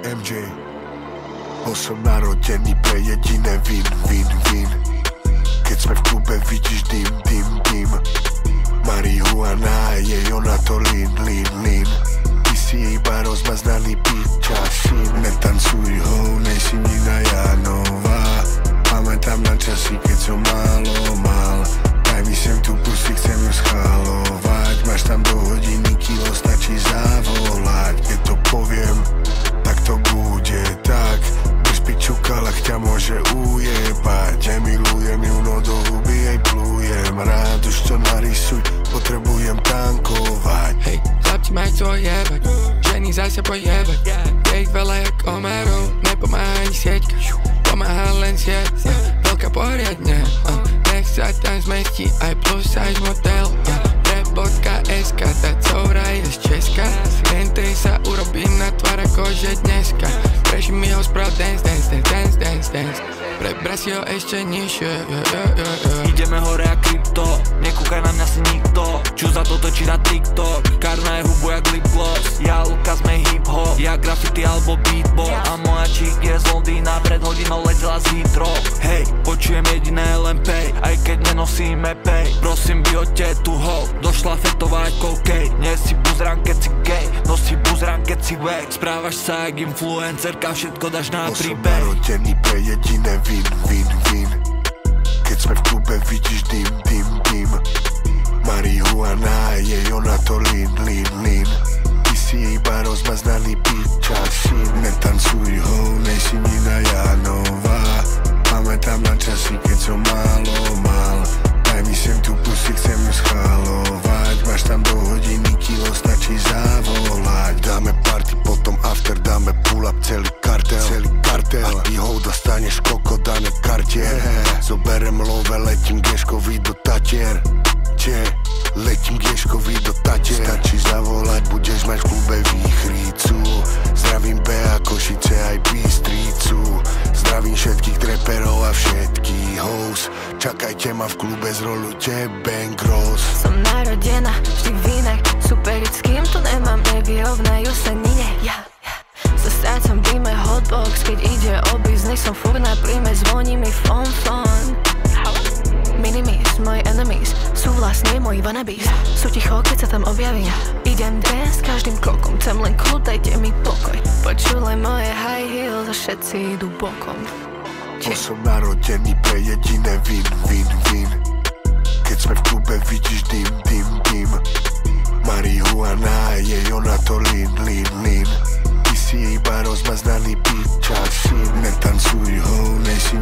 MJ. Bol som narodený pre jediné win. Keď sme v klube, vidíš dym. Marihuana, jej ona to lean. Ty si iba rozmaznaný pičasin. Netancuj ho, nejsi Nina Jánová. Pamätám na časy, keď som málo mal. Daj mi sem tú pussy, chcem ju schvalovať. Máš tam do hodiny kilo, stačí zavolať. Keď to poviem, tak to bude tak. Bez pičukalach ťa môže ujebať. Nemilujem ju, no do huby jej plujem. Rád už to narysuj, potrebujem tankovať. Hej, chlapci majú čo jebať, ženy zase pojebať. Je ich veľa jak Omerov, nepomáha ani sieťka. Pomáha len sieť, veľká poriadne. Nech sa tam zmestí aj plus size model. Rap.sk, tá coura je z Česka. Rentej sa urobí na tvár ako že dneska. Preši mi ho sprav dance. Prebra si ho ešte nižšie. Ideme hore a krypto, nekúkaj na mňa si nikto. Čo za to točí na TikTok, karna je hubu jak lip gloss. Ja Luka sme hip hop, ja graffiti alebo beatbox. A moja chick je z Londýna, pred hodinou letela z Heathrow. Hej, počujem jediné LMP, aj keď nenosíme pay. Prosím vyhoďte tu ho, došla fetovať koukej. Nie si buzrán keď si gay, no si buzrán keď si wack. Správaš sa jak influencerka, všetko dáš na prepay. Som narodený pre jediné win. Keď sme v klube, vidíš dym. Marihuana, jej ona to lean. Ty si iba rozmaznaný pičasin. Netancuj ho, nejsi Nina Jánová. Pamätám na časy, keď som málo mal. Daj mi sem tú pussy, chcem ju schvalovať. Máš tam do hodiny kilo, stačí zavolať. Dáme party, potom after, dáme pull up celý kartel. A ty ho dostaneš koko, dané kartier. Zoberem love, letím Geškovi do Tatier. Letím Geškovi do Tatier. Stačí zavolať, budeš mať v klube výchricu. Zdravím Bea, Košice aj Bystricu. Zdravím všetkých treperov a všetkých hoes. Čakajte ma v klube, zrolujte bang gross. Som narodená vždy v inej superiť, s kým tu nemám, nevyrovnajú sa nine. So strácam v díme hotbox, keď ide o biznis, som furt na príjme, zvoní mi phone. Minimis, moji enemies, sú vlastne moji wannabes. Sú ticho, keď sa tam objavím. Idem dance každým krokom, chcem len kľud, dajte mi pokoj. Počuj len moje high heels a všetci idú bokom. Bol som narodený pre jediné win. Keď sme v klube, vidíš dym. Marihuana, jej ona to lean. Ty si iba rozmaznaný pičasin. Netancuj ho, nejsi